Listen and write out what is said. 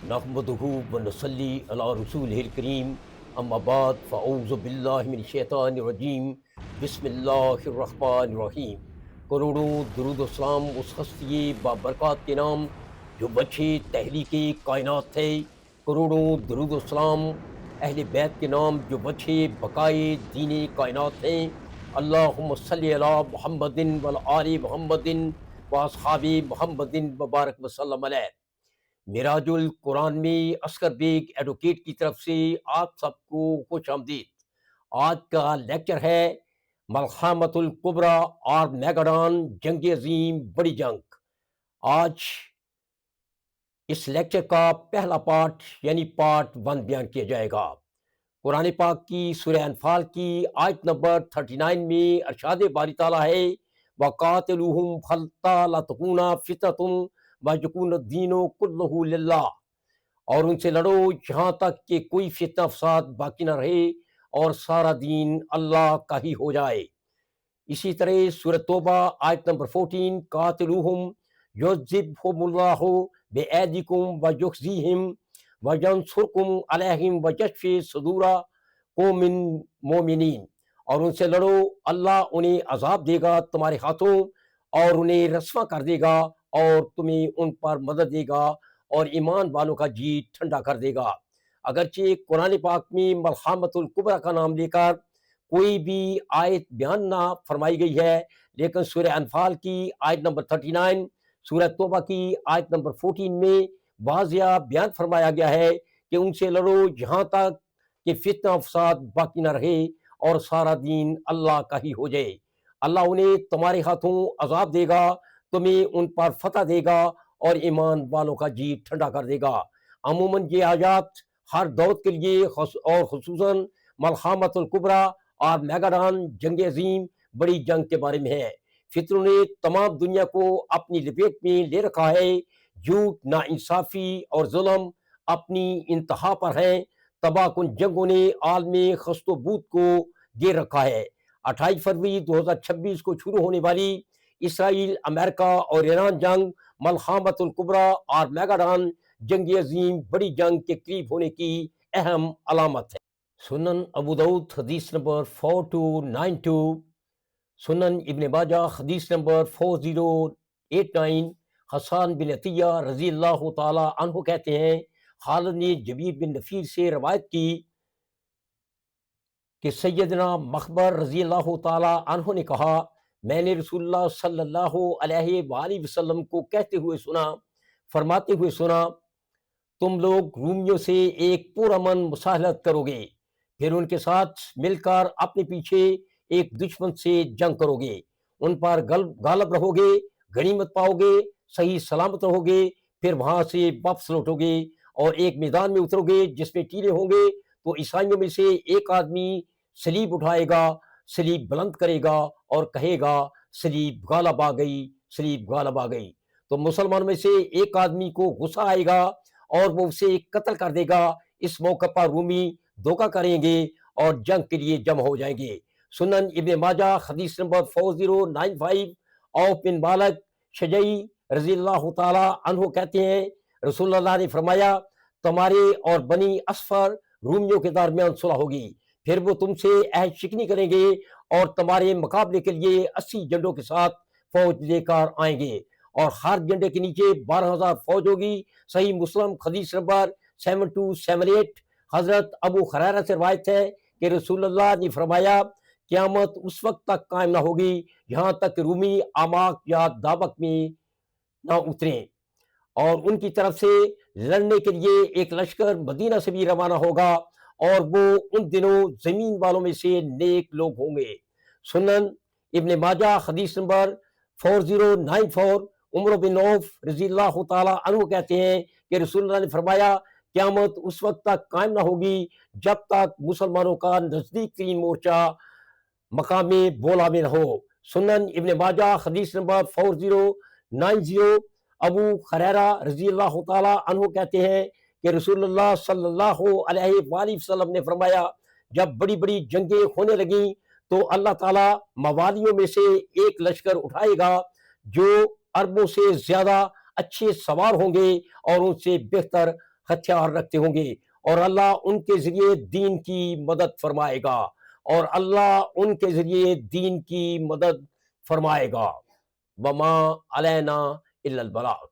نحمدہ ونصلی علی رسولہ الکریم اما بعد فاعوذ باللہ من الشیطان الرجیم بسم اللہ الرحمن الرحیم۔ کروڑوں درود و سلام اس ہستی بابرکات کے نام جو بچے تحریک کائنات ہے، کروڑوں درود و سلام اہل بیت کے نام جو بچے بقائے دین کائنات ہیں۔ اللہم صلی علی محمد وعلی آل محمد واصحاب محمد وبارک وسلم علیہ۔ معراج القرآن میں اصغر بیگ ایڈوکیٹ کی طرف سے آپ سب کو خوش آمدید۔ آج کا لیکچر ہے ملحمۃ الکبریٰ اور میگاڈان، جنگ عظیم بڑی جنگ۔ آج اس لیکچر کا پہلا پارٹ یعنی پارٹ 1 بیان کیا جائے گا۔ قرآن پاک کی سورہ انفال کی آیت نمبر 39 میں ارشاد باری تعالیٰ ہے وَقَاتِلُوهُمْ حَتَّىٰ لَا تَكُونَ فِتْنَةٌ وَيَكُونَ الدِّينُ كُلُّهُ لِلَّهِ، اور ان سے لڑو یہاں تک کہ کوئی فتنہ فساد باقی نہ رہے اور سارا دین اللہ کا ہی ہو جائے۔ اسی طرح سورۃ توبہ آیت نمبر 14 قاتلوہم یعذبہم اللہ بِأَیدِیکُم وَیُخْزِیہم وَینصُرکم علیہم وَیشفِ صدور قوم مؤمنین، اور ان سے لڑو، اللہ انہیں عذاب دے گا تمہارے ہاتھوں اور انہیں رسوا کر دے گا اور تمہیں ان پر مدد دے گا اور ایمان والوں کا جی ٹھنڈا کر دے گا۔ اگرچہ قرآن پاک میں ملحمۃ الکبریٰ کا نام لے کر کوئی بھی آیت بیان نہ فرمائی گئی ہے، لیکن سورہ انفال کی آیت نمبر 39، سورہ توبہ کی آیت نمبر 14 میں واضح بیان فرمایا گیا ہے کہ ان سے لڑو یہاں تک کہ فتنہ فساد باقی نہ رہے اور سارا دین اللہ کا ہی ہو جائے۔ اللہ انہیں تمہارے ہاتھوں عذاب دے گا، تمہیں ان پر فتح دے گا اور ایمان والوں کا جی ٹھنڈا کر دے گا۔ عموماً یہ آیات ہر دور کے لیے اور خصوصاً ملحمۃ الکبریٰ اور میگاڈان، جنگ عظیم بڑی جنگ کے بارے میں ہے۔ فتنوں نے تمام دنیا کو اپنی لپیٹ میں لے رکھا ہے، جھوٹ، ناانصافی اور ظلم اپنی انتہا پر ہیں۔ تباہ کن جنگوں نے عالم خست و بود کو گھیر رکھا ہے۔ 28 فروری 2026 کو شروع ہونے والی اسرائیل، امریکہ اور ایران جنگ ملحمۃ الکبریٰ اور میگاڈان، جنگ عظیم بڑی جنگ کے قریب ہونے کی اہم علامت ہے۔ سنن ابو داؤد حدیث نمبر 4292، سنن ابن ماجہ حدیث نمبر 4089۔ حسان بن عطیہ رضی اللہ تعالی عنہ کہتے ہیں خالد نے جبیر بن نفیر سے روایت کی کہ سیدنا مخبر رضی اللہ تعالی عنہ نے کہا میں نے رسول اللہ صلی اللہ علیہ وآلہ وسلم کو کہتے ہوئے سنا، فرماتے ہوئے سنا، تم لوگ رومیوں سے ایک پرامن مساہلت کرو گے، پھر ان کے ساتھ مل کر اپنے پیچھے ایک دشمن سے جنگ کرو گے، ان پر غالب رہو گے، غنیمت پاؤ گے، صحیح سلامت رہو گے، پھر وہاں سے واپس لوٹو گے اور ایک میدان میں اترو گے جس میں ٹیلے ہوں گے، تو عیسائیوں میں سے ایک آدمی صلیب اٹھائے گا، صلیب بلند کرے گا اور کہے گا صلیب غالب آ گئی، صلیب غالب آ گئی۔ تو مسلمانوں میں سے ایک آدمی کو غصہ آئے گا اور وہ اسے قتل کر دے گا۔ اس موقع پر رومی دھوکہ کریں گے اور جنگ کے لیے جمع ہو جائیں گے۔ سنن ابن ماجہ حدیث نمبر 4095۔ عوف بن مالک شجعی رضی اللہ تعالی عنہ کہتے ہیں رسول اللہ نے فرمایا تمہارے اور بنی اصفر رومیوں کے درمیان صلح ہوگی، پھر وہ تم سے عہد شکنی کریں گے اور تمہارے مقابلے کے لیے 80 جھنڈوں کے ساتھ فوج لے کر آئیں گے اور ہر جھنڈے کے نیچے 12,000 فوج ہوگی۔ صحیح مسلم حدیث نمبر 7278۔ حضرت ابو ہریرہ سے روایت ہے کہ رسول اللہ نے فرمایا قیامت اس وقت تک قائم نہ ہوگی یہاں تک کہ رومی اعماق یا دابق میں نہ اتریں، اور ان کی طرف سے لڑنے کے لیے ایک لشکر مدینہ سے بھی روانہ ہوگا اور وہ ان دنوں زمین والوں میں سے نیک لوگ ہوں گے۔ سنن ابن ماجہ حدیث نمبر 4094۔ عمر بن عوف رضی اللہ تعالی عنہ کہتے ہیں کہ رسول اللہ نے فرمایا قیامت اس وقت تک قائم نہ ہوگی جب تک مسلمانوں کا نزدیک ترین مورچہ مقام بولا میں نہ ہو۔ سنن ابن ماجہ حدیث نمبر 4090۔ ابو ہریرہ رضی اللہ تعالی عنہ کہتے ہیں کہ رسول اللہ صلی اللہ علیہ وآلہ وسلم نے فرمایا جب بڑی بڑی جنگیں ہونے لگیں تو اللہ تعالیٰ موالیوں میں سے ایک لشکر اٹھائے گا جو عربوں سے زیادہ اچھے سوار ہوں گے اور ان سے بہتر ہتھیار رکھتے ہوں گے، اور اللہ ان کے ذریعے دین کی مدد فرمائے گا، اور اللہ ان کے ذریعے دین کی مدد فرمائے گا۔ وما علینا الا البلاغ۔